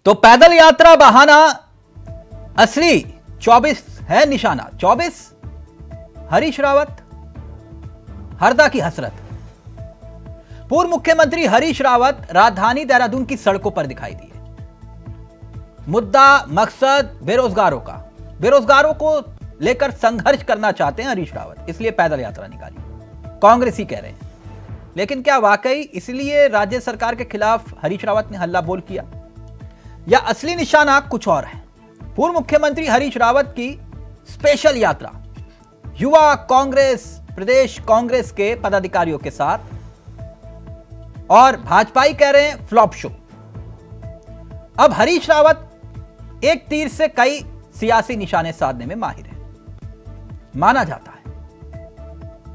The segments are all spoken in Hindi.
तो पैदल यात्रा बहाना असली 24 है निशाना। 24 हरीश रावत, हरदा की हसरत। पूर्व मुख्यमंत्री हरीश रावत राजधानी देहरादून की सड़कों पर दिखाई दिए। मुद्दा मकसद बेरोजगारों का, बेरोजगारों को लेकर संघर्ष करना चाहते हैं हरीश रावत, इसलिए पैदल यात्रा निकाली, कांग्रेसी कह रहे हैं। लेकिन क्या वाकई इसलिए राज्य सरकार के खिलाफ हरीश रावत ने हल्ला बोल किया, या असली निशाना कुछ और है? पूर्व मुख्यमंत्री हरीश रावत की स्पेशल यात्रा युवा कांग्रेस, प्रदेश कांग्रेस के पदाधिकारियों के साथ, और भाजपाई कह रहे हैं फ्लॉप शो। अब हरीश रावत एक तीर से कई सियासी निशाने साधने में माहिर है, माना जाता है।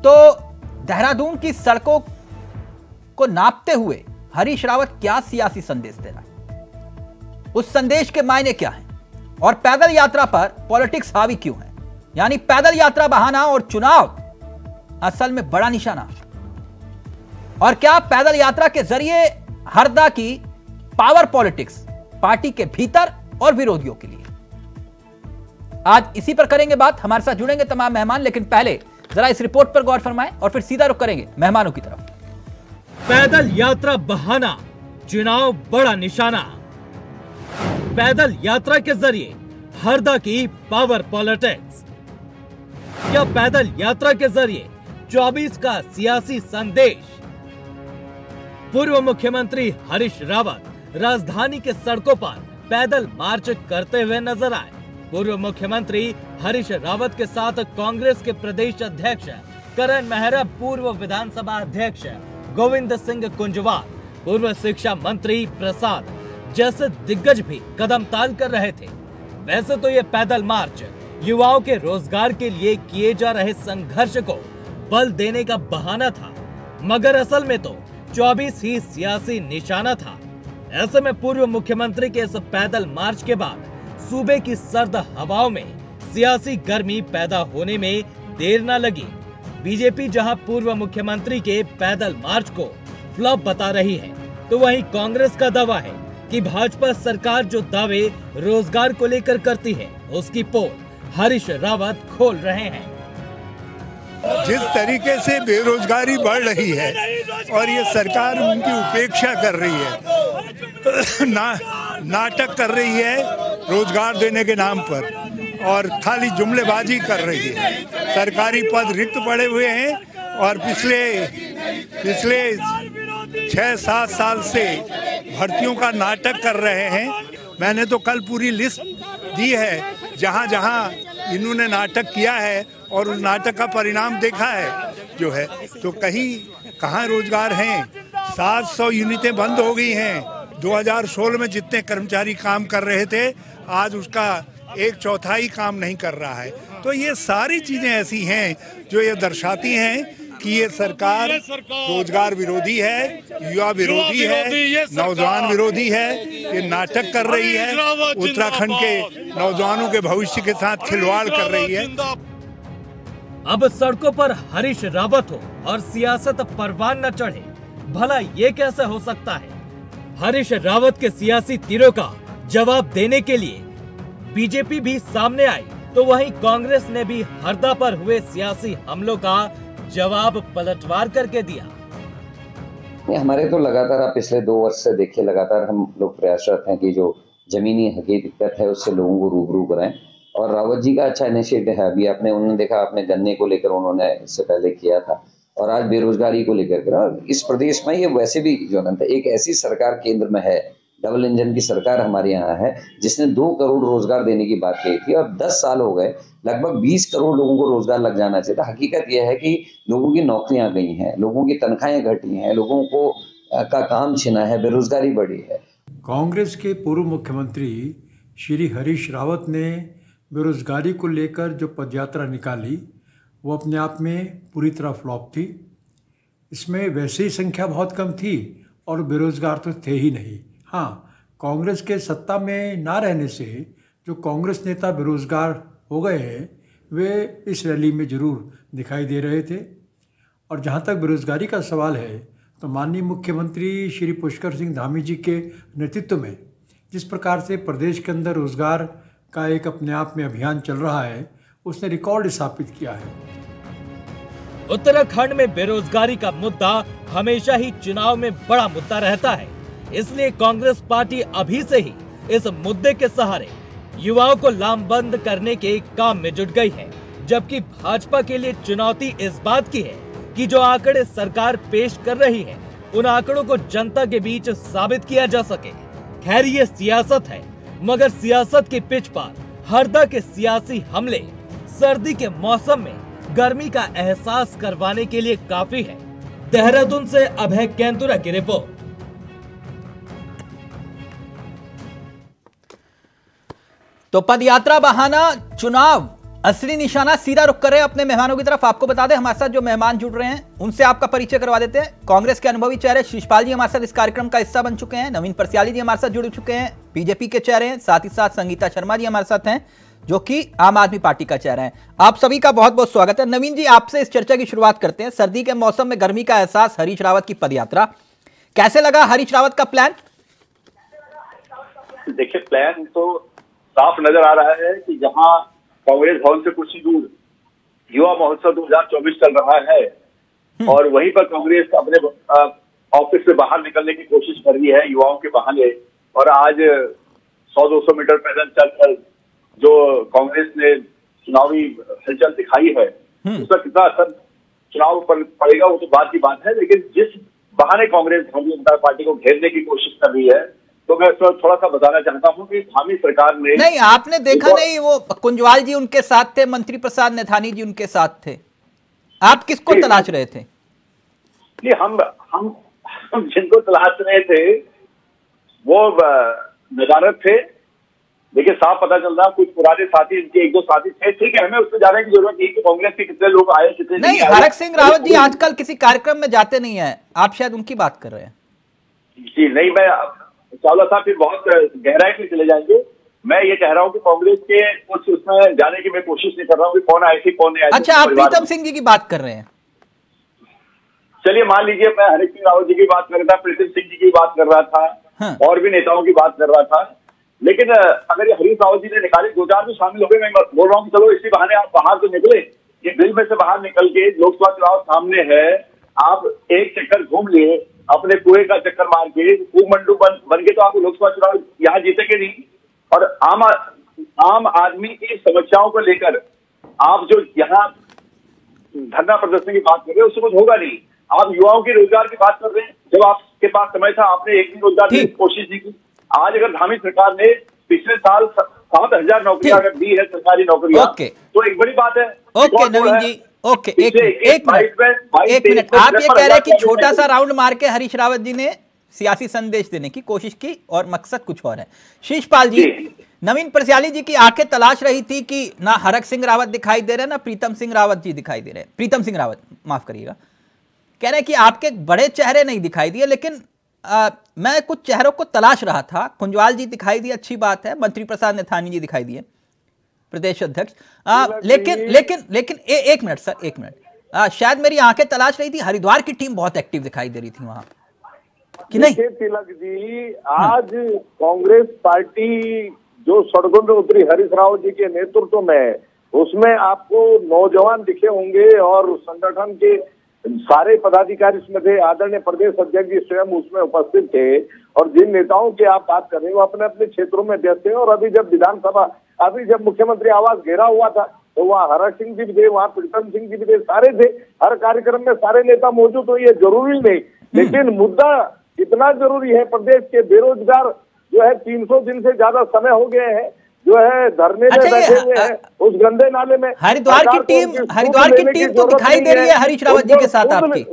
तो देहरादून की सड़कों को नापते हुए हरीश रावत क्या सियासी संदेश दे रहा है, उस संदेश के मायने क्या हैं, और पैदल यात्रा पर पॉलिटिक्स हावी क्यों है? यानी पैदल यात्रा बहाना और चुनाव असल में बड़ा निशाना। और क्या पैदल यात्रा के जरिए हरदा की पावर पॉलिटिक्स पार्टी के भीतर और विरोधियों के लिए? आज इसी पर करेंगे बात। हमारे साथ जुड़ेंगे तमाम मेहमान, लेकिन पहले जरा इस रिपोर्ट पर गौर फरमाएं और फिर सीधा रुख करेंगे मेहमानों की तरफ। पैदल यात्रा बहाना, चुनाव बड़ा निशाना। पैदल यात्रा के जरिए हरदा की पावर पॉलिटिक्स। क्या पैदल यात्रा के जरिए 24 का सियासी संदेश? पूर्व मुख्यमंत्री हरीश रावत राजधानी के सड़कों पर पैदल मार्च करते हुए नजर आए। पूर्व मुख्यमंत्री हरीश रावत के साथ कांग्रेस के प्रदेश अध्यक्ष करण मेहरा, पूर्व विधानसभा अध्यक्ष गोविंद सिंह कुंजवाल, पूर्व शिक्षा मंत्री प्रसाद जैसे दिग्गज भी कदम ताल कर रहे थे। वैसे तो ये पैदल मार्च युवाओं के रोजगार के लिए किए जा रहे संघर्ष को बल देने का बहाना था, मगर असल में तो 24 ही सियासी निशाना था। ऐसे में पूर्व मुख्यमंत्री के इस पैदल मार्च के बाद सूबे की सर्द हवाओं में सियासी गर्मी पैदा होने में देर न लगी। बीजेपी जहां पूर्व मुख्यमंत्री के पैदल मार्च को फ्लॉप बता रही है, तो वहीं कांग्रेस का दावा है कि भाजपा सरकार जो दावे रोजगार को लेकर करती है, उसकी पोल हरीश रावत खोल रहे हैं। जिस तरीके से बेरोजगारी बढ़ रही है और ये सरकार उनकी उपेक्षा कर रही है, नाटक कर रही है रोजगार देने के नाम पर, और खाली जुमलेबाजी कर रही है। सरकारी पद रिक्त पड़े हुए हैं और पिछले 6-7 साल से भर्तियों का नाटक कर रहे हैं। मैंने तो कल पूरी लिस्ट दी है जहां जहां इन्होंने नाटक किया है और उस नाटक का परिणाम देखा है जो है। तो कहाँ रोजगार हैं? 700 यूनिटें बंद हो गई हैं। 2016 में जितने कर्मचारी काम कर रहे थे, आज उसका 1/4 काम नहीं कर रहा है। तो ये सारी चीजें ऐसी हैं जो ये दर्शाती हैं कि ये सरकार रोजगार विरोधी है, युवा विरोधी है, नौजवान विरोधी है। ये नाटक कर रही है, उत्तराखंड के नौजवानों के भविष्य के साथ खिलवाड़ कर रही है। अब सड़कों पर हरीश रावत हो और सियासत परवान न चढ़े, भला ये कैसे हो सकता है? हरीश रावत के सियासी तीरों का जवाब देने के लिए बीजेपी भी सामने आई, तो वहीं कांग्रेस ने भी हरदा पर हुए सियासी हमलों का जवाब पलटवार करके दिया। हमारे तो लगातार आप पिछले 2 वर्ष से देखिए, लगातार हम लोग प्रयासरत हैं कि जो जमीनी हकीकत है उससे लोगों को रूबरू कराएं। और रावत जी का अच्छा इनिशिएटिव है। अभी उन्होंने देखा, आपने गन्ने को लेकर उन्होंने इससे पहले किया था, और आज बेरोजगारी को लेकर करा। इस प्रदेश में ये वैसे भी जो है एक ऐसी सरकार केंद्र में है, डबल इंजन की सरकार हमारे यहाँ है, जिसने 2 करोड़ रोजगार देने की बात कही थी, और 10 साल हो गए, लगभग 20 करोड़ लोगों को रोजगार लग जाना चाहिए था। हकीकत यह है कि लोगों की नौकरियां गई हैं, लोगों की तनख्वाहें घटी हैं, लोगों को का काम छिना है, बेरोजगारी बढ़ी है। कांग्रेस के पूर्व मुख्यमंत्री श्री हरीश रावत ने बेरोजगारी को लेकर जो पदयात्रा निकाली, वो अपने आप में पूरी तरह फ्लॉप थी। इसमें वैसे ही संख्या बहुत कम थी और बेरोजगार तो थे ही नहीं। हाँ, कांग्रेस के सत्ता में ना रहने से जो कांग्रेस नेता बेरोजगार हो गए हैं, वे इस रैली में ज़रूर दिखाई दे रहे थे। और जहाँ तक बेरोजगारी का सवाल है, तो माननीय मुख्यमंत्री श्री पुष्कर सिंह धामी जी के नेतृत्व में जिस प्रकार से प्रदेश के अंदर रोजगार का एक अपने आप में अभियान चल रहा है, उसने रिकॉर्ड स्थापित किया है। उत्तराखंड में बेरोजगारी का मुद्दा हमेशा ही चुनाव में बड़ा मुद्दा रहता है, इसलिए कांग्रेस पार्टी अभी से ही इस मुद्दे के सहारे युवाओं को लामबंद करने के काम में जुट गई है। जबकि भाजपा के लिए चुनौती इस बात की है कि जो आंकड़े सरकार पेश कर रही है, उन आंकड़ों को जनता के बीच साबित किया जा सके। खैर, ये सियासत है, मगर सियासत की पिच पर हरदा के सियासी हमले सर्दी के मौसम में गर्मी का एहसास करवाने के लिए काफी है। देहरादून से अभय केंदुरा की रिपोर्ट। तो पदयात्रा बहाना, चुनाव असली निशाना। सीधा रुख कर रहे हैं अपने मेहमानों की तरफ। आपको बता दें, हमारे साथ जो मेहमान जुड़ रहे हैं उनसे आपका परिचय करवा देते हैं। कांग्रेस के अनुभवी चेहरे शिषपाल जी हमारे साथ इस कार्यक्रम का हिस्सा बन चुके हैं। नवीन परस्याली जी हमारे साथ जुड़ चुके हैं, बीजेपी के चेहरे हैं। साथ ही साथ संगीता शर्मा जी हमारे साथ हैं, जो कि आम आदमी पार्टी का चेहरा है। आप सभी का बहुत बहुत स्वागत है। नवीन जी, आपसे इस चर्चा की शुरुआत करते हैं। सर्दी के मौसम में गर्मी का एहसास, हरीश रावत की पदयात्रा, कैसे लगा हरीश रावत का प्लान? देखिए, प्लान तो साफ नजर आ रहा है कि जहां कांग्रेस भवन से कुछ ही दूर युवा महोत्सव 2024 चल रहा है और वहीं पर कांग्रेस अपने ऑफिस से बाहर निकलने की कोशिश कर रही है युवाओं के बहाने। और आज 100-200 मीटर पैदल चलकर जो कांग्रेस ने चुनावी हलचल दिखाई है, उसका कितना असर चुनाव पर पड़ेगा वो तो बात की बात है। लेकिन जिस बहाने कांग्रेस भारतीय जनता पार्टी को घेरने की कोशिश कर रही है, तो मैं थोड़ा सा बताना चाहता हूं कि धामी सरकार ने नहीं, आपने देखा नहीं, वो कुंजवाल जी उनके साथ थे, मंत्री प्रसाद नैथानी जी उनके साथ थे। आप किसको तलाश रहे थे? नहीं, हम जिनको तलाश रहे थे वो नजारत थे। देखिए, साफ पता चल रहा, कुछ पुराने साथी, इनके 1-2 साथी थे। ठीक है, हमें उससे जाने की जरूरत नहीं कि कांग्रेस के कितने लोग आए, कितने नहीं। हरक सिंह रावत जी आजकल किसी कार्यक्रम में जाते नहीं है, आप शायद उनकी बात कर रहे हैं। जी नहीं, मैं चावला साहब फिर बहुत गहराई में चले जाएंगे। मैं ये कह रहा हूँ कि कांग्रेस के कुछ उसमें जाने की मैं कोशिश नहीं कर रहा हूँ कि कौन आए थे कौन नहीं आए। अच्छा, आप प्रीतम सिंह जी की बात कर रहे हैं। चलिए मान लीजिए, मैं हरीश सिंह रावत जी की बात कर रहा था, प्रीतम सिंह जी की बात कर रहा था, हाँ। और भी नेताओं की बात कर रहा था। लेकिन अगर ये हरीश रावत जी ने निकाली, 2-4 भी शामिल हो गए। मैं बोल रहा हूँ कि चलो इसी बहाने आप बाहर तो निकले, ये बिल में से बाहर निकल के लोकसभा चुनाव सामने है, आप एक चक्कर घूम लिए, अपने कुएं का चक्कर मार के मंडू बन के, तो आप लोकसभा चुनाव यहाँ जीतेंगे नहीं। और आम आदमी की समस्याओं को लेकर आप जो यहाँ धरना प्रदर्शन की बात कर रहे हैं, उससे कुछ होगा नहीं। आप युवाओं के रोजगार की बात कर रहे हैं, जब आपके पास समय था आपने एक भी रोजगार की कोशिश नहीं की। आज अगर धामी सरकार ने पिछले साल 7,000 नौकरियां अगर दी है, सरकारी नौकरियां, तो एक बड़ी बात है। ओके नवीन जी, ओके, एक मिनट। आप ये कह रहे हैं कि छोटा सा राउंड मार के हरीश रावत जी ने सियासी संदेश देने की कोशिश की और मकसद कुछ और है। शिषपाल जी, नवीन परस्याली जी की आंखें तलाश रही थी कि ना हरक सिंह रावत दिखाई दे रहे, ना प्रीतम सिंह रावत जी दिखाई दे रहे। प्रीतम सिंह रावत, माफ करिएगा, कह रहे हैं कि आपके बड़े चेहरे नहीं दिखाई दिए, लेकिन मैं कुछ चेहरों को तलाश रहा था। कुंजवाल जी दिखाई दिए, अच्छी बात है, मंत्री प्रसाद नैथानी जी दिखाई दिए, प्रदेश अध्यक्ष। लेकिन एक मिनट सर, एक मिनट। शायद मेरी आंखें तलाश रही थी, हरिद्वार की टीम बहुत एक्टिव दिखाई दे रही थी वहां, कि नहीं? तिलक जी, आज कांग्रेस पार्टी जो सड़कों पे उतरी हरीश रावत जी के नेतृत्व में, उसमें आपको नौजवान दिखे होंगे और संगठन के सारे पदाधिकारी इसमें थे। आदरणीय प्रदेश अध्यक्ष जी स्वयं उसमें उपस्थित थे। और जिन नेताओं की आप बात कर रहे हैं वो अपने अपने क्षेत्रों में व्यस्त थे। और अभी जब मुख्यमंत्री आवास घेरा हुआ था, तो वहाँ हरक सिंह जी भी थे, वहाँ प्रीतम सिंह जी भी थे, सारे थे। हर कार्यक्रम में सारे नेता मौजूद हो, ये जरूरी नहीं। लेकिन मुद्दा इतना जरूरी है, प्रदेश के बेरोजगार जो है 300 दिन से ज्यादा समय हो गए हैं, जो है धरने में बैठे हुए हैं उस गंदे नाले में। हरिद्वार की टीम तो दिखाई दे रही है हरीश रावत जी के साथ आपकी।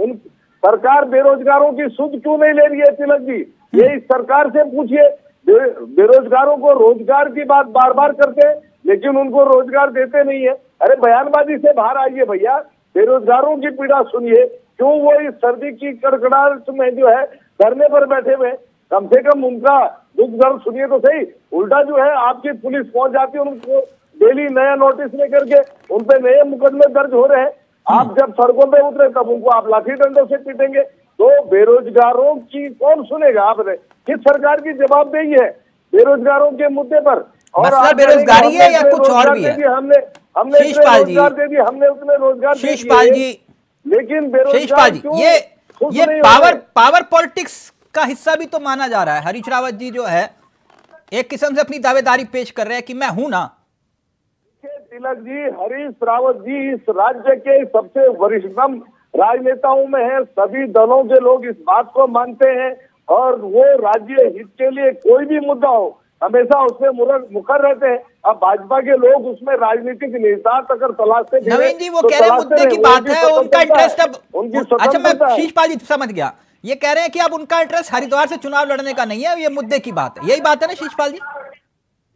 सरकार बेरोजगारों की सुध क्यों नहीं ले रही है तिलक जी? ये इस सरकार से पूछिए। बेरोजगारों को रोजगार की बात बार बार करते हैं, लेकिन उनको रोजगार देते नहीं है। अरे बयानबाजी से बाहर आइए भैया, बेरोजगारों की पीड़ा सुनिए। क्यों वो इस सर्दी की कड़कड़ाहट में जो है धरने पर बैठे हुए? कम से कम उनका दुख दर्द सुनिए तो सही। उल्टा जो है आपकी पुलिस पहुंच जाती है, उनको डेली नया नोटिस लेकर के उन पे नए मुकदमे दर्ज हो रहे हैं। आप जब सड़कों पे उतरे तब उनको आप लाठी डंडों से पीटेंगे। तो बेरोजगारों की कौन सुनेगा? आपने किस सरकार की जवाबदेही है? बेरोजगारों के मुद्दे पर। और मसला बेरोजगारी है या कुछ और भी है? हमने शीशपाल जी, रोजगार दे दिए, हमने उतने रोजगार दे दिए, शीशपाल जी, लेकिन बेरोजगार शीशपाल जी, क्यों ये पावर पॉलिटिक्स का हिस्सा भी तो माना जा रहा है। हरीश रावत जी जो है एक किस्म से अपनी दावेदारी पेश कर रहे हैं कि मैं हूं ना। तिलक जी, हरीश रावत जी इस राज्य के सबसे वरिष्ठतम राजनेताओं में है। सभी दलों के लोग इस बात को मानते हैं और वो राज्य हित के लिए कोई भी मुद्दा हो हमेशा उसमें मुखर रहते हैं। अब भाजपा के लोग उसमें राजनीतिक निहितार्थ अगर तलाशते, नवीन जी वो कह रहे हैं मुद्दे की बात है, उनका इंटरेस्ट अब अच्छा, मैं शीशपाल जी समझ गया, ये कह रहे हैं कि अब उनका इंटरेस्ट हरिद्वार से चुनाव लड़ने का नहीं है, ये मुद्दे की बात है, यही बात है ना शीशपाल जी?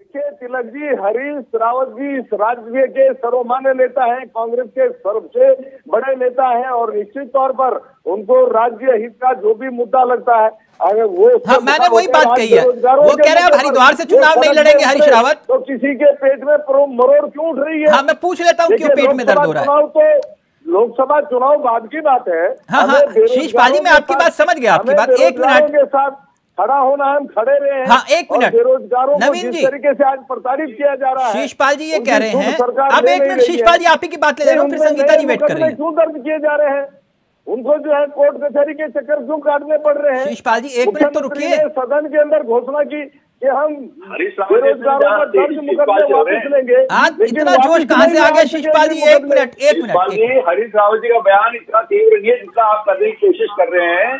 देखिए तिलक जी, हरीश रावत जी इस राज्य के सर्वमान्य नेता हैं, कांग्रेस के सबसे बड़े नेता हैं और निश्चित तौर पर उनको राज्य हित का जो भी मुद्दा लगता है अगर वो हाँ, मैंने वही बात कही है। वो कह रहे हैं अब हरिद्वार से चुनाव नहीं लड़ेंगे हरीश रावत, तो किसी के पेट में मरोड़ क्यों उठ रही है? हाँ, मैं पूछ लेता हूँ क्यों पेट में दर्द हो रहा है? तो लोकसभा चुनाव बाद की बात है। हाँ हाँ शीशपाल जी, मैं आपकी बात समझ गया, आपकी बात, एक मिनट के साथ खड़ा होना, हम खड़े रहे हैं। हाँ, एक मिनट, बेरोजगारों को नवीन जिस जी, तरीके से आज प्रताड़ित किया जा रहा है, शीशपाल जी ये कह रहे हैं, अब एक मिनट शीशपाल जी, आप ही की बात ले रहा हूँ, फिर संगीता जी वेट कर रही है। क्यों दर्ज किए जा रहे हैं? उनको जो है कोर्ट कचहरी के चक्कर क्यों काटने पड़ रहे हैं? शीशपाल जी एक मिनट तो रुकिए। सदन के अंदर घोषणा की कि हम बेरोजगारों पर दर्ज मुकदमे वापस लेंगे। आज इतना जोश कहाँ से आ गया शीशपाल जी? एक मिनट हरीश रावत जी का बयान इतना तीव्र नहीं है जितना आप करने की कोशिश कर रहे हैं।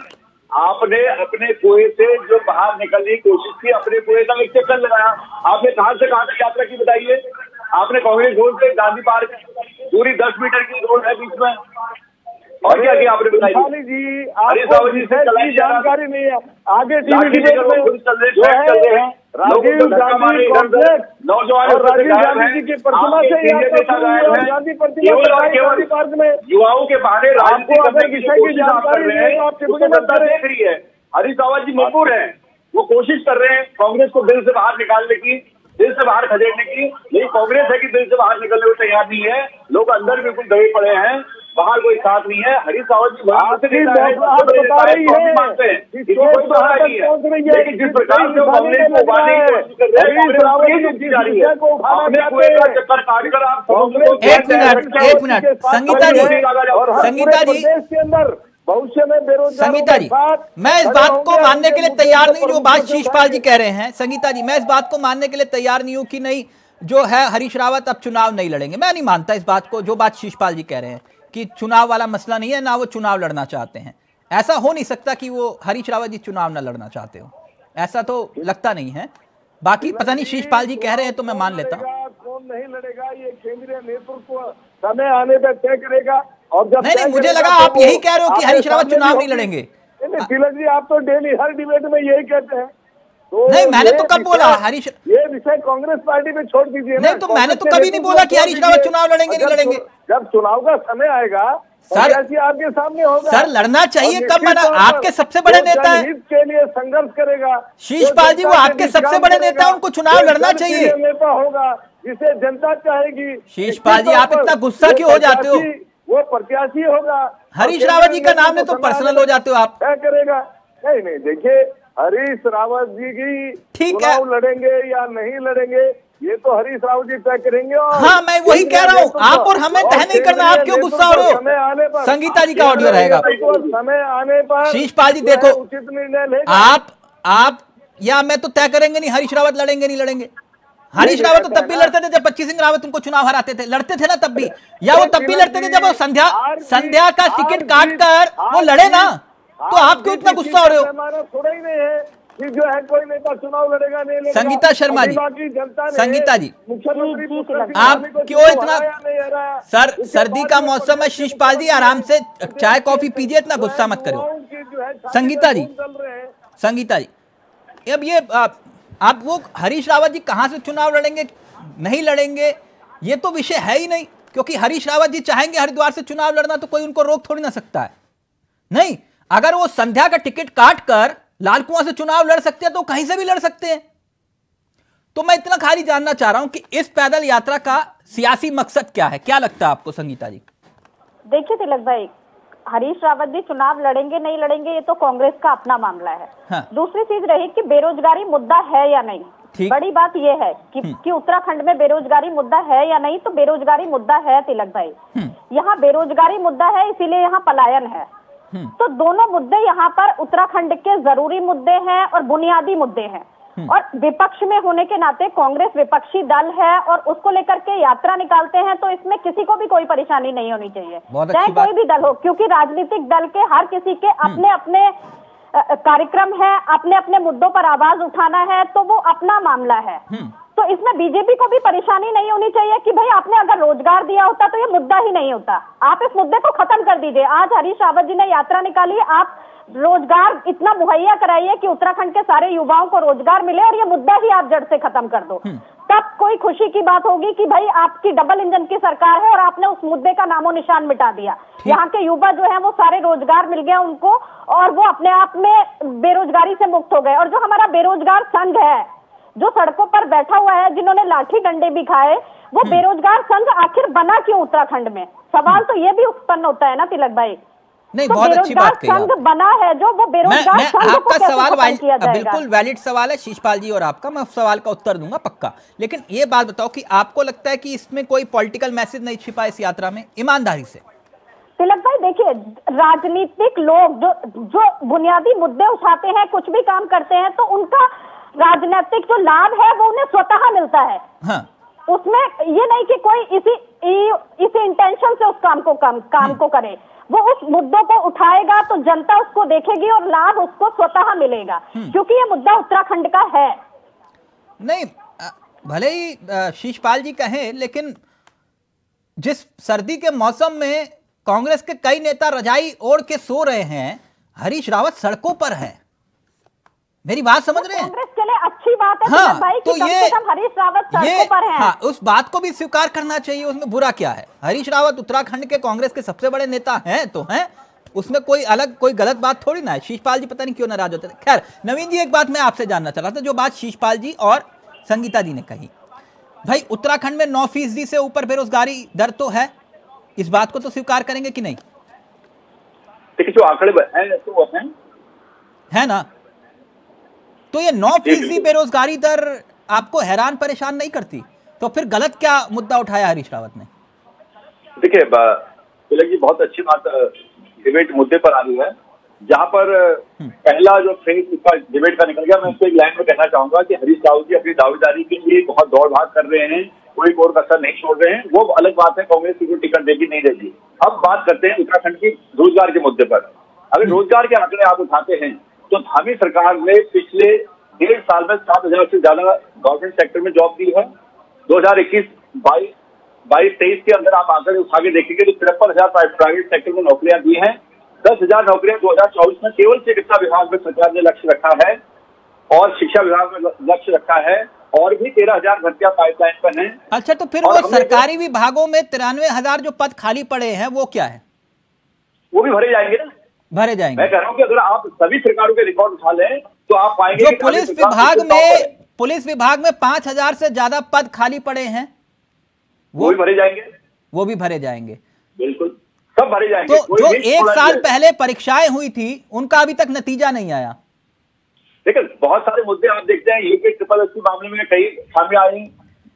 आपने अपने कुएं से जो बाहर निकलने की कोशिश की, अपने कुएं का एक चक्कर लगाया। आपने कहां से कहां तक यात्रा की बताइए? आपने कांग्रेस रोड से गांधी पार्क दूरी 10 मीटर की रोड है बीच में, और क्या किया आपने बताइए जी? हरीश रावत जी से जानकारी नहीं है। आगे टीवी चल रहे हैं राजीव गांधी कॉम्प्लेक्स, नौजवान राजीव गांधी जी की प्रतिमा से गांधी प्रतिमा पार्क में युवाओं के बहाने राजनीति करने की कोशिश आप कर रहे हैं। आपके जनता देख रही है। हरीश रावत जी मजबूर है, वो कोशिश कर रहे हैं कांग्रेस को दिल से बाहर निकालने की, दिल से बाहर खदेड़ने की। लेकिन कांग्रेस है कि दिल से बाहर निकलने को तैयार नहीं है। लोग अंदर बिल्कुल दबे पड़े हैं, बाहर कोई साथ नहीं है। हरीश रावत जी मानते हैं, लेकिन जिस प्रकार से कांग्रेस को उबारने की कोशिश कर रहे हैं, अपने कुएं का चक्कर काटकर आप एक मिनट संगीता जी, संगीता जी के अंदर भविष्य में बेरोजगार, संगीता जी मैं इस बात को मानने के लिए तैयार नहीं, जो बात शीशपाल जी कह रहे हैं, संगीता जी मैं इस बात को मानने के लिए तैयार नहीं हूं कि नहीं जो है हरीश रावत अब चुनाव नहीं लड़ेंगे। मैं नहीं मानता इस बात को, जो बात शीशपाल जी कह रहे हैं कि चुनाव वाला मसला नहीं है, ना वो चुनाव लड़ना चाहते हैं। ऐसा हो नहीं सकता कि वो हरीश रावत जी चुनाव ना लड़ना चाहते हो, ऐसा तो लगता नहीं है। बाकी पता नहीं शीशपाल जी कह रहे हैं तो मैं मान लेता हूँ। कौन नहीं लड़ेगा ये केंद्रीय नेतृत्व समय आने पर तय करेगा। और जब नहीं, मुझे लगा आप यही कह रहे हो कि हरीश रावत चुनाव नहीं लड़ेंगे। तिलक जी आप तो डेली हर डिबेट में यही कहते हैं। तो नहीं, मैंने तो कब बोला हरीश, ये विषय कांग्रेस पार्टी पे छोड़ दीजिए। नहीं तो मैंने तो कभी नहीं बोला कि हरीश रावत चुनाव लड़ेंगे नहीं लड़ेंगे। जब चुनाव का समय आएगा सर, आपके सामने होगा। सर लड़ना चाहिए, कब मना? आपके सबसे बड़े नेता है, हित के लिए संघर्ष करेगा शीशपाल जी, वो आपके सबसे बड़े नेता, उनको चुनाव लड़ना चाहिए। नेता होगा जिसे जनता चाहेगी। शीशपाल जी आप इतना गुस्सा क्यों हो जाते हो? वो प्रत्याशी होगा। हरीश रावत जी का नाम है तो पर्सनल हो जाते हो आप। क्या करेगा? नहीं देखिए, हरीश रावत जी की चुनाव लड़ेंगे या नहीं लड़ेंगे ये तो हरीश रावत जी तय करेंगे। हाँ मैं वही कह रहा हूँ, आप और हमें तय नहीं करना। आप क्यों गुस्सा हो रहे हो? संगीता जी का ऑडियो रहेगा समय आने पर। शीशपाल जी देखो, उचित निर्णय लेगा। आप या मैं तो तय करेंगे नहीं हरीश रावत लड़ेंगे नहीं लड़ेंगे। हरीश रावत तो तब भी लड़ते थे जब बच्ची सिंह रावत उनको चुनाव हराते थे, लड़ते थे ना तब भी। या वो तब भी लड़ते थे जब वो संध्या का टिकट काट कर वो लड़े ना। तो आप क्यों इतना गुस्सा हो रहे हो? थोड़ा ही नहीं है कि जो है कोई नेता चुनाव लड़ेगा नहीं लड़ेगा। संगीता शर्मा जी, संगीता जी आप क्यों इतना, सर सर्दी का मौसम है, शीशपाल जी आराम से चाय कॉफी पीजिए, इतना गुस्सा मत करो। संगीता जी, संगीता जी अब ये आप वो हरीश रावत जी कहां से चुनाव लड़ेंगे नहीं लड़ेंगे ये तो विषय है ही नहीं, क्योंकि हरीश रावत जी चाहेंगे हरिद्वार से चुनाव लड़ना तो कोई उनको रोक थोड़ी ना सकता है। नहीं, अगर वो संध्या का टिकट काट कर लाल कुआं से चुनाव लड़ सकते हैं तो कहीं से भी लड़ सकते हैं। तो मैं इतना खाली जानना चाह रहा हूं कि इस पैदल यात्रा का सियासी मकसद क्या है, क्या लगता है आपको संगीता जी? देखिए तिलक भाई, हरीश रावत जी चुनाव लड़ेंगे नहीं लड़ेंगे ये तो कांग्रेस का अपना मामला है। हाँ। दूसरी चीज रही कि बेरोजगारी मुद्दा है या नहीं, बड़ी बात यह है कि उत्तराखंड में बेरोजगारी मुद्दा है या नहीं, तो बेरोजगारी मुद्दा है तिलक भाई। यहाँ बेरोजगारी मुद्दा है, इसीलिए यहाँ पलायन है। तो दोनों मुद्दे यहाँ पर उत्तराखंड के जरूरी मुद्दे हैं और बुनियादी मुद्दे हैं। और विपक्ष में होने के नाते कांग्रेस विपक्षी दल है और उसको लेकर के यात्रा निकालते हैं, तो इसमें किसी को भी कोई परेशानी नहीं होनी चाहिए, चाहे कोई भी दल हो, क्योंकि राजनीतिक दल के हर किसी के अपने अपने कार्यक्रम है, अपने अपने मुद्दों पर आवाज उठाना है, तो वो अपना मामला है। तो इसमें बीजेपी को भी परेशानी नहीं होनी चाहिए कि भाई आपने अगर रोजगार दिया होता तो ये मुद्दा ही नहीं होता। आप इस मुद्दे को खत्म कर दीजिए। आज हरीश रावत जी ने यात्रा निकाली, आप रोजगार इतना मुहैया कराइए कि उत्तराखंड के सारे युवाओं को रोजगार मिले और ये मुद्दा ही आप जड़ से खत्म कर दो। तब कोई खुशी की बात होगी कि भाई आपकी डबल इंजन की सरकार है और आपने उस मुद्दे का नामो निशान मिटा दिया। यहाँ के युवा जो है वो सारे रोजगार मिल गया उनको और वो अपने आप में बेरोजगारी से मुक्त हो गए। और जो हमारा बेरोजगार संघ है, जो सड़कों पर बैठा हुआ है, जिन्होंने लाठी डंडे भी खाए, वो बेरोजगार संघ आखिर बना क्यों उत्तराखंड में? सवाल तो ये भी उत्पन्न होता है ना तिलक भाई। नहीं, बहुत अच्छी बात कही संघ बना है जो, वो बेरोजगार संघ को आपका सवाल बिल्कुल वैलिड सवाल है शीशपाल जी, और आपका मैं उस सवाल का उत्तर दूंगा पक्का। लेकिन ये बात बताओ कि आपको लगता है कि इसमें कोई पॉलिटिकल मैसेज नहीं छिपा इस यात्रा में, ईमानदारी से? तिलक भाई देखिए, राजनीतिक लोग जो बुनियादी मुद्दे उठाते हैं, कुछ भी काम करते हैं, तो उनका राजनीतिक जो लाभ है वो उन्हें स्वतः मिलता है। हाँ। उसमें ये नहीं कि कोई इसी इंटेंशन से उस काम को करे। वो उस मुद्दों को उठाएगा तो जनता उसको देखेगी और लाभ उसको स्वतः मिलेगा, क्योंकि ये मुद्दा उत्तराखंड का है। नहीं, भले ही शीशपाल जी कहें, लेकिन जिस सर्दी के मौसम में कांग्रेस के कई नेता रजाई ओढ़ के सो रहे हैं, हरीश रावत सड़कों पर है। मेरी बात समझ रहे हैं? कांग्रेस के लिए अच्छी बात है हाँ, भाई तो कि कम से कम हरीश रावत सड़कों पर हैं। हाँ, उस बात को भी स्वीकार करना चाहिए, उसमें बुरा क्या है? हरीश रावत उत्तराखंड के कांग्रेस के सबसे बड़े नेता हैं तो हैं, उसमें कोई गलत बात थोड़ी ना है। शीशपाल जी पता नहीं क्यों नाराज होते थे। खैर नवीन जी, एक बात मैं आपसे जानना चाह रहा था, जो बात शीशपाल जी और संगीता जी ने कही, भाई उत्तराखंड में 9% से ऊपर बेरोजगारी दर तो है, इस बात को तो स्वीकार करेंगे कि नहीं? देखिए, जो आंकड़े है ना, तो ये 9% बेरोजगारी दर आपको हैरान परेशान नहीं करती? तो फिर गलत क्या मुद्दा उठाया हरीश रावत ने? देखिए तिलक जी, बहुत अच्छी बात डिबेट मुद्दे पर आ रही है, जहां पर पहला जो फेज इसका डिबेट का निकल गया। मैं उसको एक लाइन में कहना चाहूंगा कि हरीश रावत जी अपनी दावेदारी के लिए बहुत दौड़ भाग कर रहे हैं, कोई कोर कसर नहीं छोड़ रहे हैं। वो अलग बात है, कांग्रेस की टिकट देगी नहीं देगी। अब बात करते हैं उत्तराखंड की रोजगार के मुद्दे पर। अगर रोजगार के आंकड़े आप उठाते हैं तो धामी सरकार ने पिछले 1.5 साल में 7,000 से ज्यादा गवर्नमेंट सेक्टर में जॉब दी है। 2021-22-23 के अंदर आप आंकड़े उठा के देखेंगे तो 53,000 प्राइवेट सेक्टर में नौकरियां दी हैं। 10,000 नौकरियां 2024 में केवल चिकित्सा विभाग में सरकार ने लक्ष्य रखा है और शिक्षा विभाग में लक्ष्य रखा है, और भी 13,000 भर्तियां पाइपलाइन पर हैं। अच्छा, तो फिर वो सरकारी विभागों में 93,000 जो पद खाली पड़े हैं वो क्या है? वो भी भरे जाएंगे ना, भरे जाएंगे। मैं कह रहा हूँ कि अगर आप सभी सरकारों के रिकॉर्ड उठा लें तो आप पाएंगे जो पुलिस विभाग में 5,000 से ज्यादा पद खाली पड़े हैं, वो भी भरे जाएंगे। वो भी भरे जाएंगे, बिल्कुल, सब भरे जाएंगे। तो जो 1 साल पहले परीक्षाएं हुई थी उनका अभी तक नतीजा नहीं आया। देखिए, बहुत सारे मुद्दे आप देखते हैं, यूपी SSSC मामले में कई खामियां आई।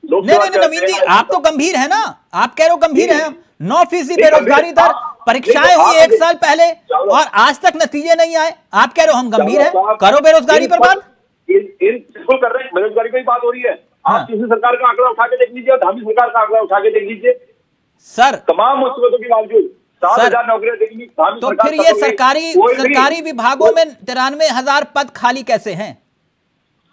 नहीं नवीन जी, आप तो गंभीर है ना, आप कह रहे हो गंभीर है। 9% बेरोजगारी दर, परीक्षाएं हुई 1 साल पहले और आज तक नतीजे नहीं आए, आप कह रहे हो हम गंभीर हैं। करो बेरोजगारी पर बात। बिल्कुल कर रहे हैं, बेरोजगारी की बात हो रही है। आप किसी सरकार का आंकड़ा उठा के देख लीजिए और धामी सरकार का आंकड़ा उठा के देख लीजिए सर, तमाम मुसीबतों के बावजूद 7,000 नौकरियां देंगी। तो फिर ये सरकारी विभागों में 93,000 पद खाली कैसे हैं?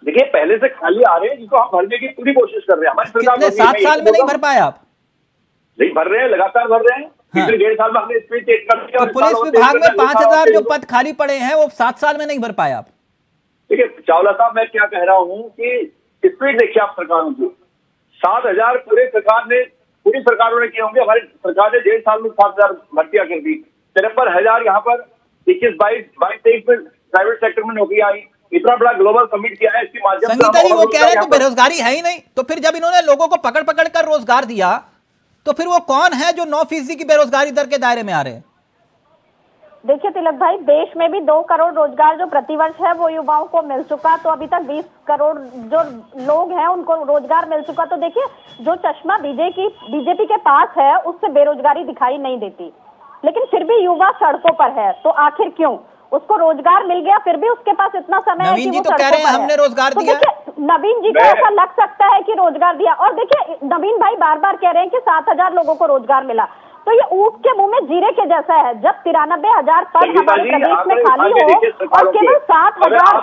देखिए, पहले से खाली आ रहे हैं जिसको आप भरने की पूरी कोशिश कर रहे हैं। हमारी सरकार 7 साल में नहीं भर पाए आप? नहीं भर रहे हैं, लगातार भर रहे हैं। पिछले 1.5 साल में हमने स्पीड चेंज कर दिया। तो पुलिस विभाग में 5,000 जो पद खाली पड़े हैं वो 7 साल में नहीं भर पाए आप? देखिए चावला साहब, मैं क्या कह रहा हूँ कि स्पीड देखिए आप सरकारों की। 7,000 पूरी सरकारों ने किए होंगे। हमारी सरकार ने 1.5 साल में 7,000 भर्तियां कर दी। 53,000 यहाँ पर 21-22-23 में प्राइवेट सेक्टर में नौकरी आई। इतना बड़ा ग्लोबल समिट किया है, इसके माध्यम से संगीता जी वो कह रहे हैं तो बेरोजगारी है ही नहीं। तो फिर जब इन्होंने लोगों को पकड़ पकड़ कर रोजगार दिया तो फिर वो कौन है जो 9% की बेरोजगारी दर के दायरे में आ रहे हैं? देखिए तिलक भाई, देश में भी 2 करोड़ रोजगार जो प्रतिवर्ष है वो युवाओं को मिल चुका, तो अभी तक 20 करोड़ जो लोग हैं उनको रोजगार मिल चुका। तो देखिए, जो चश्मा बीजेपी के पास है उससे बेरोजगारी दिखाई नहीं देती, लेकिन फिर भी युवा सड़कों पर है। तो आखिर क्यों? उसको रोजगार मिल गया, फिर भी उसके पास इतना समय है कि वो तो कह रहे हैं हमने रोजगार दिया। नवीन जी को ऐसा लग सकता है कि रोजगार दिया, और देखिए नवीन भाई बार बार कह रहे हैं कि 7,000 लोगों को रोजगार मिला, तो ये ऊंट के मुंह में जीरे के जैसा है। जब 93,000 पद हमारे प्रदेश में खाली हो और केवल 7,000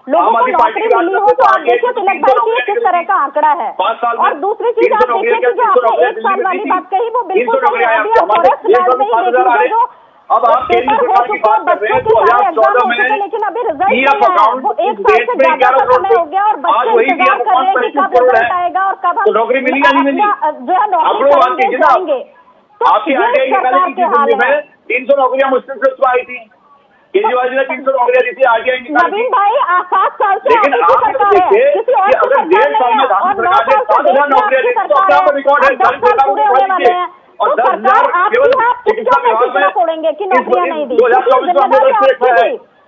लोगों को नौकरी मिली हो, तो आप देखिए तिलक भाई की किस तरह का आंकड़ा है। और दूसरी चीज आप देखिए कि जो आपने 1 साल वाली बात कही वो बिल्कुल सही है। अभी आप फॉरेस्ट लैंड में ही देखिए जो अब आप केंद्र सरकार की बात कर रहे हैं 2014 में, लेकिन अभी रिजल्ट नहीं आया, वो 1 साल से ज्यादा का समय हो गया और बच्चे इंतजार कर रहे हैं कि कब रिजल्ट आएगा और कब हम नौकरी मिली या नहीं मिली, जो है नौकरी जाएंगे। तो आपकी आरटीआई निकाली थी दिल्ली में 300 नौकरियां मुश्किल से उसको आई थी, केजरीवाल जी ने 300 नौकरियां दी थी, आरटीआई निकाली। नवीन भाई 7 साल से लेकिन आप देखिए कि अगर 1.5 साल में धान सरकार ने 7,000 नौकरियां दी तो क्या रिकॉर्ड है? 10 सरकार और 10,000 केवल चिकित्सा विभाग में छोड़ेंगे कि नौकरियां नहीं दी। 2024 में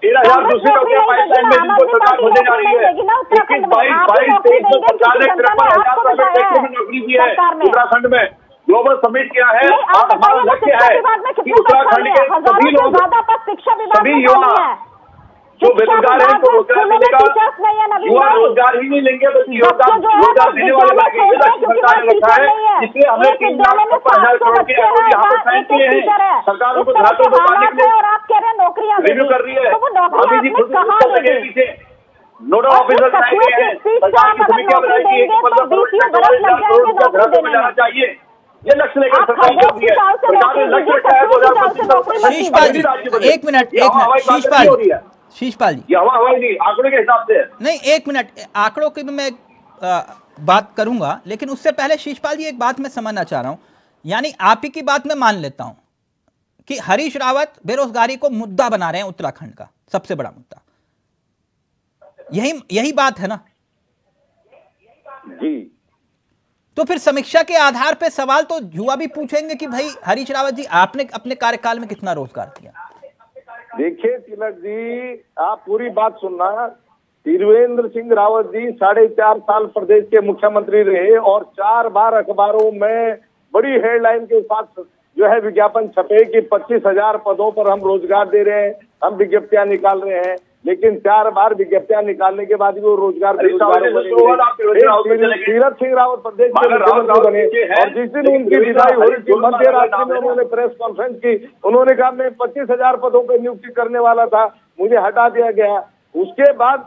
13,000 दूसरी नौकरियां पाइपलाइन में जिनको सरकार खोलने जा रही है। 21-22-23 में सरकार ने 53,000 प्राइवेट सेक्टर में नौकरी दी है उत्तराखंड में। ग्लोबल समिट किया है और हमारा लक्ष्य है कि उत्तराखंड के सभी लोग, सभी युवा जो बेरोजगार है उनको रोजगार मिलेगा। युवा रोजगार ही नहीं लेंगे तो रोजगार देने वाले वर्ग सरकार ने रखा है, इसलिए हमने 3,50,000 करोड़ के अकाउंट यहाँ पर साइन किए हैं। सरकार उनको घाटों को पाने के लिए रिव्यू कर रही है। अभी जी खुद लगे पीछे नोडल ऑफिसर बनाए गए हैं, सरकार की समितियां बनाई गई है कि 15 करोड़ रुपया जाना चाहिए। ये लक्ष्य लेकर सरकार चल रही है। सरकार ने लक्ष्य रखा है 2025 शीशपाल जी, एक मिनट शीशपाल जी, ये हवा नहीं, आंकड़ों के हिसाब से नहीं, 1 मिनट, आंकड़ों की भी मैं बात करूंगा, लेकिन उससे पहले शीशपाल जी एक बात मैं समझना चाह रहा हूं, यानी आप ही की बात मैं मान लेता हूं कि हरीश रावत बेरोजगारी को मुद्दा बना रहे हैं, उत्तराखंड का सबसे बड़ा मुद्दा, यही बात है ना जी। तो फिर समीक्षा के आधार पे सवाल तो युवा भी पूछेंगे कि भाई हरीश रावत जी आपने अपने कार्यकाल में कितना रोजगार दिया। देखिए तिलक जी, आप पूरी बात सुनना। त्रिवेंद्र सिंह रावत जी 4.5 साल प्रदेश के मुख्यमंत्री रहे और 4 बार अखबारों में बड़ी हेडलाइन के साथ जो है विज्ञापन छपे कि 25,000 पदों पर हम रोजगार दे रहे हैं, हम विज्ञप्तियां निकाल रहे हैं। लेकिन 4 बार विज्ञप्तियां निकालने के बाद भी वो रोजगार तीरथ सिंह रावत प्रदेश के मुख्यमंत्री बने और जिस दिन उनकी विदाई हुई थी मध्य रात्रि में उन्होंने प्रेस कॉन्फ्रेंस की, उन्होंने कहा मैं 25,000 पदों पर नियुक्ति करने वाला था, मुझे हटा दिया गया। उसके बाद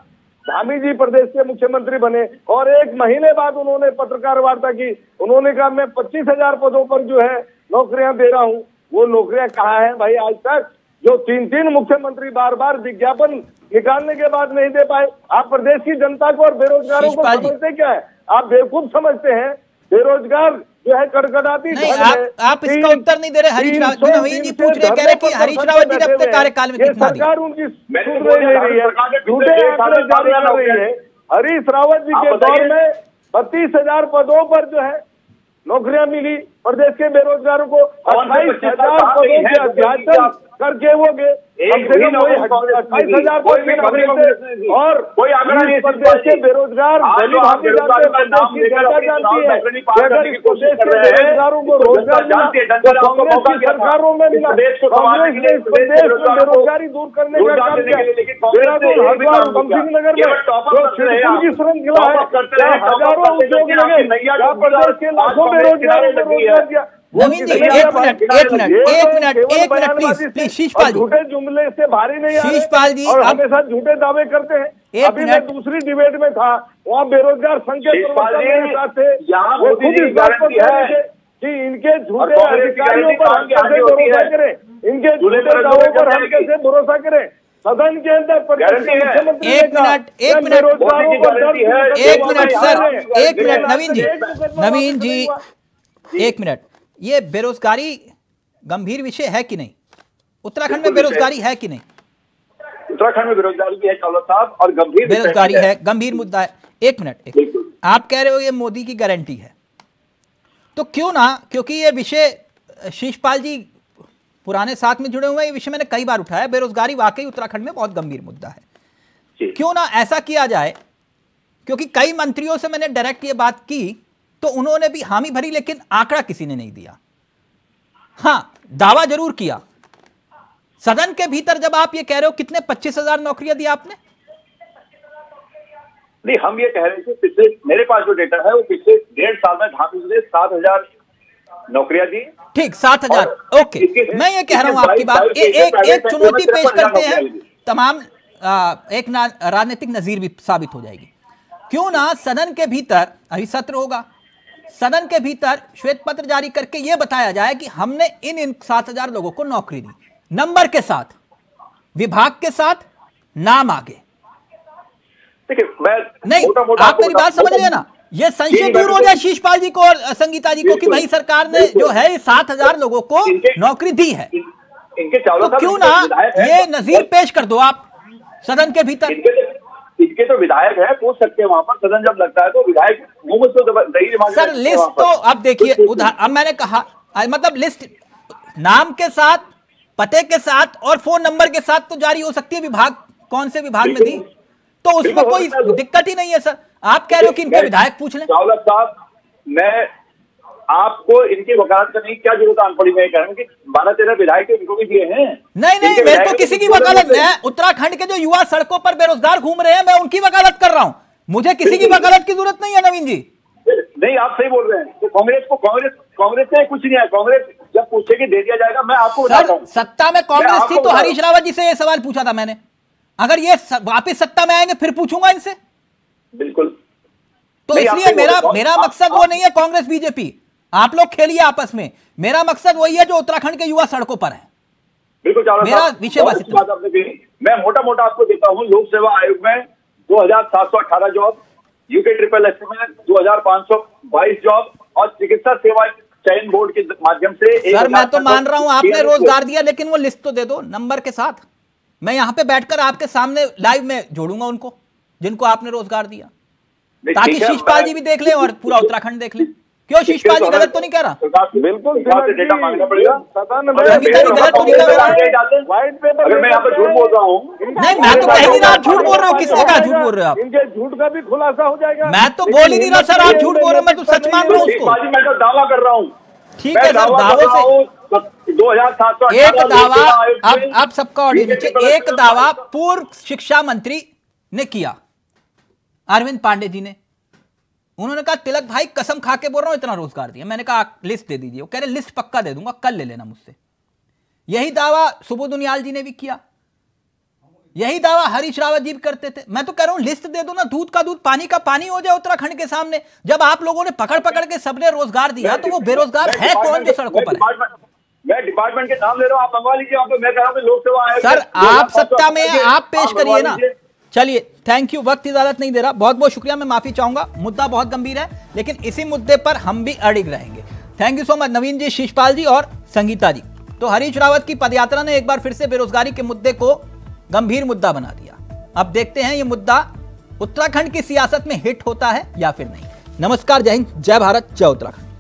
धामी जी प्रदेश के मुख्यमंत्री बने और 1 महीने बाद उन्होंने पत्रकार वार्ता की, उन्होंने कहा मैं 25,000 पदों पर जो है नौकरियां दे रहा हूं। वो नौकरियां कहाँ हैं भाई? आज तक जो 3 मुख्यमंत्री बार बार विज्ञापन निकालने के बाद नहीं दे पाए। आप प्रदेश की जनता को और बेरोजगारों को समझते क्या है? आप बेवकूफ समझते हैं। बेरोजगार जो है कड़कड़ाती नहीं, आप इसका उत्तर नहीं दे रहे। हरीश रावत जी पूछ रहे, कह रहे कि हरीश रावत जी ने अपने कार्यकाल में कितना दिया? सरकार उनकी सुन रही है, झूठे आंकड़े जारी कर रही है। हरीश रावत जी के दौर में 32,000 पदों पर जो है नौकरियां मिली प्रदेश के बेरोजगारों को। 28,000 पदों के अध्यापन करके वो गए, कम से कम 28,000 पद की नौकरी से। और कोई प्रदेश के बेरोजगार प्रदेश की जनता जानती है कि अगर इस प्रदेश के बेरोजगारों को रोजगार मिला तो कांग्रेस की सरकारों में मिला। कांग्रेस ने इस प्रदेश में बेरोजगारी दूर करने का काम किया। देहरादून, हरिद्वार, बंसीनगर में जो शिवपुर की श्रृंखला है, हजारों उद्योग लगे, जहाँ प्रदेश के लाखों बेरोजगारों को रोजगार दिया। नवीन जी, एक मिनट प्लीज शीशपाल जी, झूठे जुमले से भारी नहीं आ रहे शीशपाल जी, और हमेशा झूठे दावे करते हैं। अभी मैं दूसरी डिबेट में था, वहाँ बेरोजगार संघ के प्रवक्ता थे, वो खुद इस बात पर कह रहे थे कि इनके झूठे अधिकारियों पर हम कैसे भरोसा करें, इनके झूठे दावों पर हम कैसे भरोसा करें। सदन के अंदर नवीन जी, एक मिनट, ये बेरोजगारी गंभीर विषय है कि नहीं? उत्तराखंड में बेरोजगारी है कि नहीं? उत्तराखंड में बेरोजगारी है कौलत साहब, और गंभीर बेरोजगारी है, गंभीर मुद्दा है। एक मिनट, आप कह रहे हो ये मोदी की गारंटी है, तो क्यों ना, क्योंकि ये विषय शीशपाल जी पुराने साथ में जुड़े हुए हैं, ये विषय मैंने कई बार उठाया। बेरोजगारी वाकई उत्तराखंड में बहुत गंभीर मुद्दा है। क्यों ना ऐसा किया जाए, क्योंकि कई मंत्रियों से मैंने डायरेक्ट ये बात की तो उन्होंने भी हामी भरी, लेकिन आंकड़ा किसी ने नहीं दिया। हां, दावा जरूर किया सदन के भीतर, जब आप ये कह रहे हो कितने 25,000 नौकरियां दी आपने? नहीं, हम ये कह रहे थे पिछले, मेरे पास जो डेटा है वो पिछले 1.5 साल में धामी ने 7,000 नौकरियां दी। ठीक, 7,000। ओके, मैं ये कह रहा हूं आपकी बात, एक चुनौती पेश करते हैं तमाम, एक राजनीतिक नजीर भी साबित हो जाएगी। क्यों ना सदन के भीतर, अभी सत्र होगा, सदन के भीतर श्वेत पत्र जारी करके यह बताया जाए कि हमने इन 7,000 लोगों को नौकरी दी, नंबर के साथ, विभाग के साथ, नाम आगे। नहीं, आप मेरी बात समझ लिया ना, ये संशय दूर हो जाए शीशपाल जी को और संगीता जी को कि भाई सरकार ने जो है 7,000 लोगों को नौकरी दी है। तो क्यों ना ये नजीर पेश कर दो आप सदन के भीतर। इनके तो विधायक है, पूछ सकते हैं वहां पर, सदन जब लगता है तो विधायक मुंह से तो दही सर लिस्ट तो अब देखिए, अब मैंने कहा मतलब लिस्ट नाम के साथ, पते के साथ और फोन नंबर के साथ तो जारी हो सकती है, विभाग कौन से विभाग में दी, तो उसमें कोई दिक्कत ही नहीं है। सर आप कह रहे हो कि इनके विधायक पूछ लें। चावला साहब, मैं आपको इनकी वकालत करने की क्या जरूरत आन पड़ी? मैं कह रहा हूँ कि 12-13 विधायक इनको भी दिए हैं। नहीं, मैं तो किसी की वकालत नहीं, उत्तराखंड के जो युवा सड़कों पर बेरोजगार घूम रहे हैं, मैं उनकी वकालत कर रहा हूँ। मुझे किसी की वकालत की जरूरत नहीं है नवीन जी। नहीं, आप सही बोल रहे हैं। तो कांग्रेस से कुछ नहीं है। कांग्रेस जब पूछे कि दे दिया जाएगा, मैं आपको बताता हूं, सत्ता में कांग्रेस थी तो हरीश रावत जी से ये सवाल पूछा था मैंने। अगर ये वापस सत्ता में आएंगे फिर पूछूंगा इनसे, बिल्कुल। तो इसलिए मेरा मकसद वो नहीं है कांग्रेस बीजेपी, आप लोग खेलिए आपस में। मेरा मकसद वही है जो उत्तराखंड के युवा सड़कों पर है। बिल्कुल, मेरा विषय बस इतना। मैं मोटा मोटा आपको देता हूं, लोक सेवा आयोग में 2,718 जॉब, यूके SSS में 2,522 जॉब और चिकित्सा सेवा चयन बोर्ड के माध्यम से। सर मैं तो मान रहा हूं आपने रोजगार दिया, लेकिन वो लिस्ट तो दे दो नंबर के साथ। मैं यहां पे बैठकर आपके सामने लाइव में जोड़ूंगा उनको जिनको आपने रोजगार दिया, ताकि शीशपाल जी भी देख ले और पूरा उत्तराखंड देख ले। क्यों शीशपाल जी गलत तो नहीं कह रहा? बिल्कुल डेटा मांगना पड़ेगा। गलत तो नहीं कह रहा? अगर मैं यहाँ पर झूठ बोल रहा हूँ, नहीं मैं तो कह ही नहीं रहा आप झूठ बोल रहे हो। किसने कहा झूठ बोल रहे हो आप? इनके झूठ का भी खुलासा हो जाएगा। मैं तो बोल ही नहीं रहा सर, आप झूठ बोल रहे हो, मैं तो सच मान रहा हूँ उसको। मैं तो दावा कर रहा हूँ। ठीक है सर, दावों से 2,718 एक दावा, अब सबका ऑडियो नीचे, एक दावा पूर्व शिक्षा मंत्री ने किया, अरविंद पांडे जी ने। उन्होंने कहा तिलक भाई कसम खा के बोल रहा हूं इतना रोजगार दिया। मैंने कहा लिस्ट दे दीजिए। वो कह रहे लिस्ट पक्का दे दूंगा, कल ले लेना मुझसे। यही दावा सुबोध उनियाल जी ने भी किया, यही दावा हरीश रावत जी भी करते थे। मैं तो कह रहा हूं लिस्ट दे दो ना, दूध का दूध पानी का पानी हो जाए उत्तराखंड के सामने। जब आप लोगों ने पकड़ पकड़ के सबने रोजगार दिया तो वो बेरोजगार है कौन जो सड़कों पर है? मैं डिपार्टमेंट के नाम ले रहा हूं, आप मंगवा लीजिए। मैं कह रहा हूं लोक सेवा आयोग। सर आप सत्ता में आप पेश करिए ना। चलिए थैंक यू, वक्त इजाजत नहीं दे रहा, बहुत बहुत शुक्रिया, मैं माफी चाहूंगा। मुद्दा बहुत गंभीर है, लेकिन इसी मुद्दे पर हम भी अड़िग रहेंगे। थैंक यू सो मच नवीन जी, शीशपाल जी और संगीता जी। तो हरीश रावत की पदयात्रा ने एक बार फिर से बेरोजगारी के मुद्दे को गंभीर मुद्दा बना दिया। अब देखते हैं ये मुद्दा उत्तराखंड की सियासत में हिट होता है या फिर नहीं। नमस्कार, जय हिंद, जय भारत, जय उत्तराखंड।